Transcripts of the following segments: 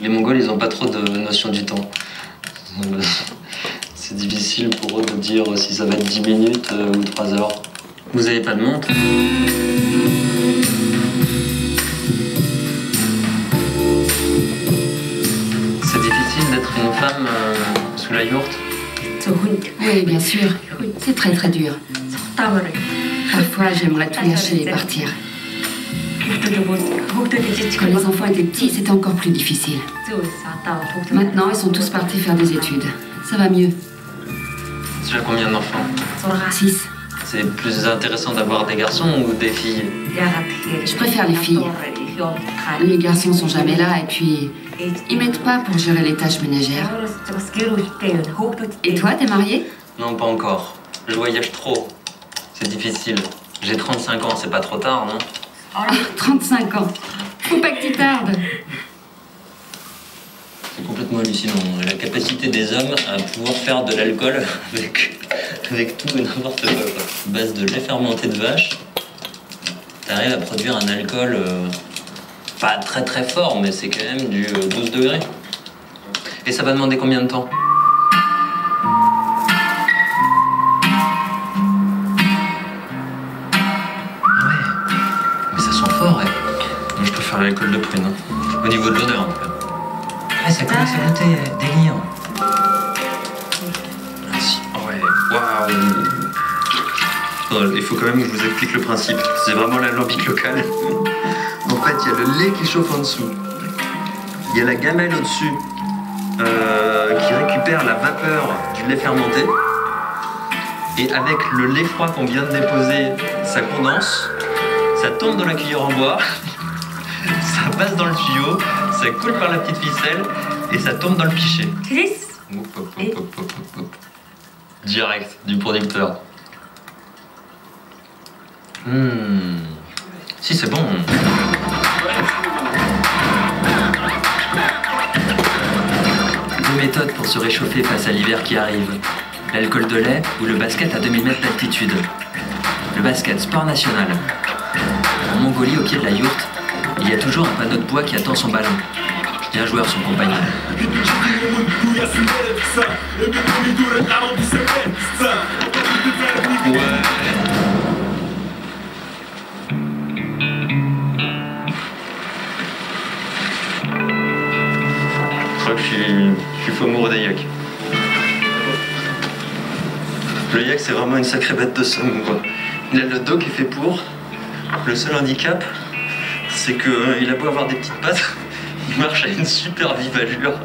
Les Mongols, ils ont pas trop de notion du temps. C'est difficile pour eux de dire si ça va être 10 minutes ou 3 heures. Vous avez pas de montre? C'est difficile d'être une femme sous la yourte? Oui, bien sûr. C'est très très dur. Parfois, j'aimerais tout lâcher et partir. Quand les enfants étaient petits, c'était encore plus difficile. Maintenant, ils sont tous partis faire des études. Ça va mieux. Tu as combien d'enfants? 6. C'est plus intéressant d'avoir des garçons ou des filles? Je préfère les filles. Les garçons sont jamais là et puis ils m'aident pas pour gérer les tâches ménagères. Et toi, t'es mariée? Non, pas encore. Je voyage trop. C'est difficile. J'ai 35 ans, c'est pas trop tard, non? Ah, 35 ans. Faut pas que tu tardes. C'est complètement hallucinant. La capacité des hommes à pouvoir faire de l'alcool avec tout et n'importe quoi. À base de lait fermenté de vache, t'arrives à produire un alcool pas très très fort, mais c'est quand même du 12 degrés. Et ça va demander combien de temps? Je préfère l'alcool de prune, hein. Au niveau de l'odeur, en tout cas. Ouais, ça commence à goûter délire. Ouais, waouh. Il faut quand même que je vous explique le principe. C'est vraiment l'alambic local. En fait, il y a le lait qui chauffe en dessous. Il y a la gamelle au-dessus qui récupère la vapeur du lait fermenté. Et avec le lait froid qu'on vient de déposer, ça condense, ça tombe dans la cuillère en bois. Ça passe dans le tuyau, ça coule par la petite ficelle et ça tombe dans le pichet. Chris. Hop. Direct, du producteur. Si, c'est bon. Deux méthodes pour se réchauffer face à l'hiver qui arrive. L'alcool de lait ou le basket à 2000 mètres d'altitude. Le basket, sport national. En Mongolie, au pied de la yourte, il y a toujours un panneau de bois qui attend son ballon. Et un joueur son compagnon. Ouais. Je crois que je suis fou amoureux des yaks. Le yak, c'est vraiment une sacrée bête de somme, quoi. Il a le dos qui est fait pour. Le seul handicap, c'est qu'il a beau avoir des petites pattes, il marche à une super vive allure.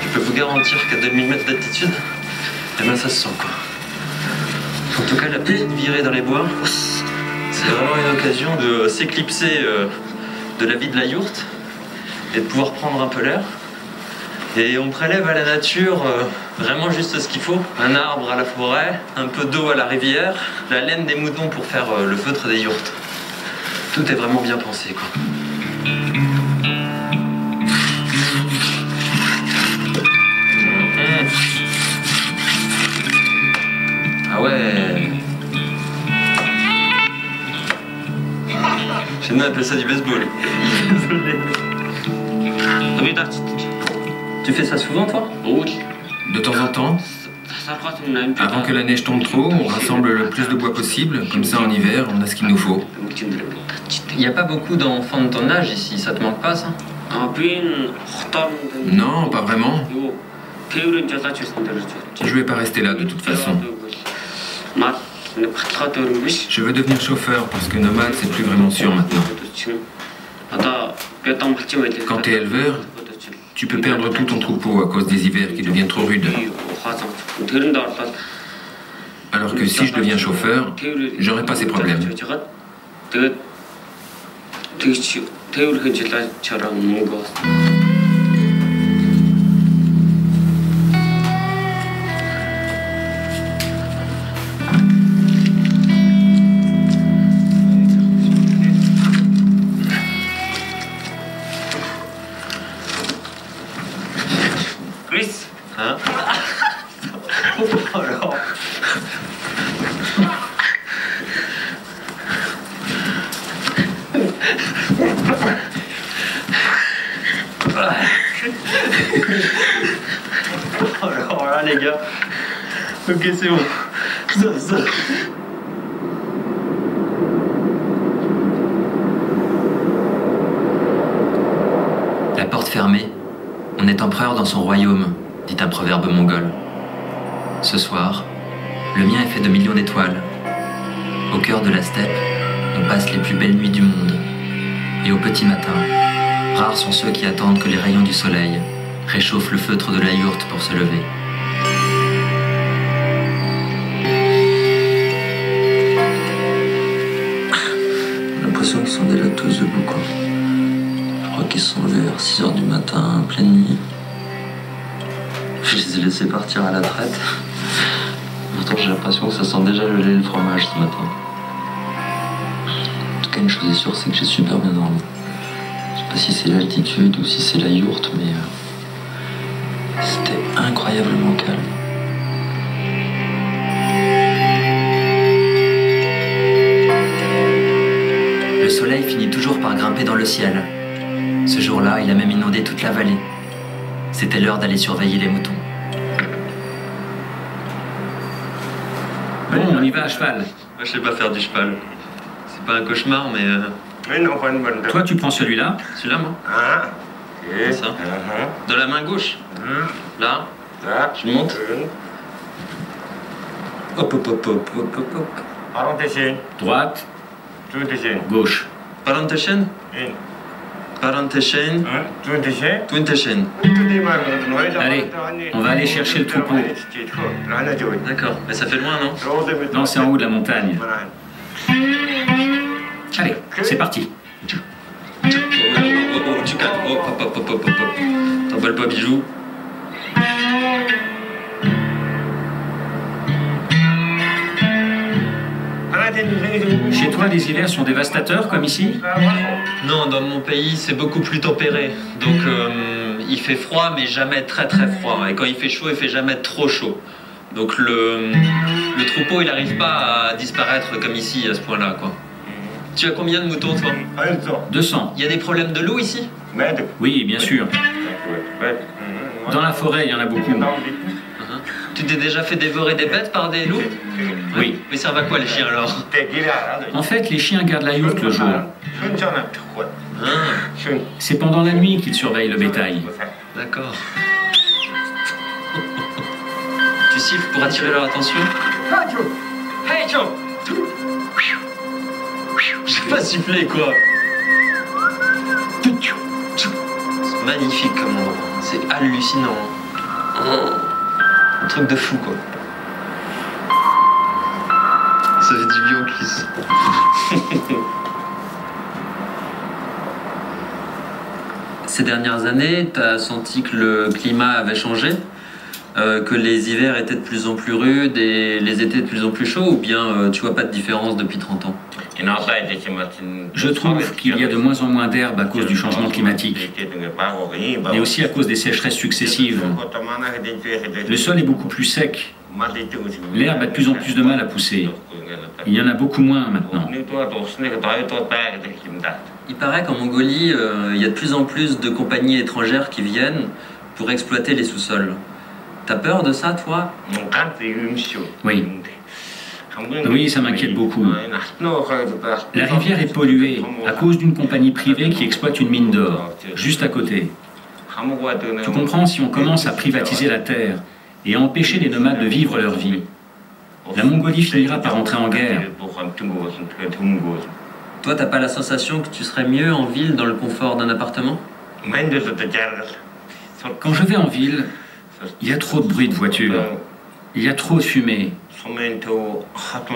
Je peux vous garantir qu'à 2000 mètres d'altitude, eh ben ça se sent, quoi. En tout cas, la petite virée dans les bois, c'est vraiment une occasion de s'éclipser de la vie de la yourte et de pouvoir prendre un peu l'air. Et on prélève à la nature vraiment juste ce qu'il faut. Un arbre à la forêt, un peu d'eau à la rivière, la laine des moutons pour faire le feutre des yourtes. Tout est vraiment bien pensé, quoi. Ah ouais. Chez nous, on appelle ça du baseball. Tu fais ça souvent, toi? De temps en temps. Avant que la neige tombe trop, on rassemble le plus de bois possible. Comme ça, en hiver, on a ce qu'il nous faut. Il n'y a pas beaucoup d'enfants de ton âge ici, ça te manque pas, ça? Non, pas vraiment. Je vais pas rester là de toute façon. Je veux devenir chauffeur parce que nomade, c'est plus vraiment sûr maintenant. Quand t'es éleveur, tu peux perdre tout ton troupeau à cause des hivers qui deviennent trop rudes. Alors que si je deviens chauffeur, j'aurai pas ces problèmes. Chris, hein? Alors. gars. Ok, c'est bon. Ça. La porte fermée, on est empereur dans son royaume, dit un proverbe mongol. Ce soir, le mien est fait de millions d'étoiles. Au cœur de la steppe, on passe les plus belles nuits du monde. Et au petit matin, rares sont ceux qui attendent que les rayons du soleil réchauffent le feutre de la yourte pour se lever. J'ai l'impression qu'ils sont déjà tous debout, quoi. Je crois qu'ils se sont levés vers 6 h du matin, pleine nuit. Je les ai laissés partir à la traite. Pourtant, j'ai l'impression que ça sent déjà le lait et le fromage ce matin. En tout cas, une chose est sûre, c'est que j'ai super bien dormi. Je sais pas si c'est l'altitude ou si c'est la yourte, mais c'était incroyablement calme. Le soleil finit toujours par grimper dans le ciel. Ce jour-là, il a même inondé toute la vallée. C'était l'heure d'aller surveiller les moutons. Bon, on y va à cheval. Moi, je sais pas faire du cheval. C'est pas un cauchemar, mais... Toi, tu prends celui-là. Celui-là, moi. Ça. De la main gauche. Là. Je monte. Hop, hop, hop, hop, hop, hop, hop. Droite. Gauche. Parentechen. Parentechen. Twintechen. Allez, on va aller chercher le troupeau. D'accord. Mais ça fait loin, non? Non, c'est en haut de la montagne. Allez, c'est parti. Tu calmes. Hop, hop, hop, hop, hop, hop. T'emballes pas, bijou. Chez toi, les hivers sont dévastateurs comme ici? Non, dans mon pays, c'est beaucoup plus tempéré. Donc, il fait froid, mais jamais très très froid. Et quand il fait chaud, il fait jamais trop chaud. Donc, le troupeau, il n'arrive pas à disparaître comme ici, à ce point-là, quoi. Tu as combien de moutons, toi? 200. Il y a des problèmes de loups ici? Oui, bien sûr. Dans la forêt, il y en a beaucoup. Tu t'es déjà fait dévorer des bêtes par des loups? Oui. Mais ça va quoi, les chiens, alors? En fait, les chiens gardent la yourte le jour. Ah, C'est pendant la nuit qu'ils surveillent le bétail. d'accord. Tu siffles pour attirer leur attention? J'ai pas sifflé, quoi. C'est magnifique comme endroit. C'est hallucinant. Un truc de fou, quoi. Ça fait du bien au cuisse. Ces dernières années, t'as senti que le climat avait changé? Que les hivers étaient de plus en plus rudes et les étés de plus en plus chauds, ou bien tu vois pas de différence depuis 30 ans? Je trouve qu'il y a de moins en moins d'herbe à cause du changement climatique, mais aussi à cause des sécheresses successives. Le sol est beaucoup plus sec. L'herbe a de plus en plus de mal à pousser. Il y en a beaucoup moins maintenant. Il paraît qu'en Mongolie, il y a de plus en plus de compagnies étrangères qui viennent pour exploiter les sous-sols. T'as peur de ça, toi? Oui. Oui, ça m'inquiète beaucoup. La rivière est polluée à cause d'une compagnie privée qui exploite une mine d'or, juste à côté. Tu comprends, si on commence à privatiser la terre et à empêcher les nomades de vivre leur vie, la Mongolie finira par entrer en guerre. Toi, t'as pas la sensation que tu serais mieux en ville dans le confort d'un appartement? Quand je vais en ville, il y a trop de bruit de voitures, il y a trop de fumée,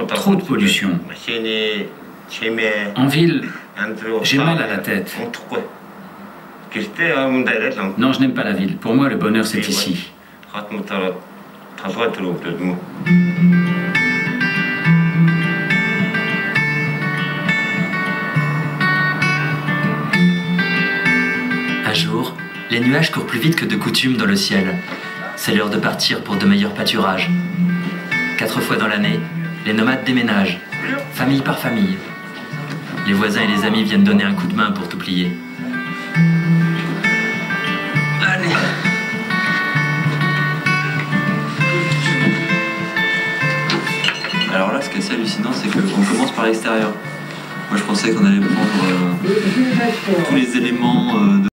trop de pollution. En ville, j'ai mal à la tête. Non, je n'aime pas la ville. Pour moi, le bonheur, c'est ici. Un jour, les nuages courent plus vite que de coutume dans le ciel. C'est l'heure de partir pour de meilleurs pâturages. 4 fois dans l'année, les nomades déménagent, famille par famille. Les voisins et les amis viennent donner un coup de main pour tout plier. Allez. ce qui est assez hallucinant, c'est qu'on commence par l'extérieur. Moi je pensais qu'on allait prendre tous les éléments de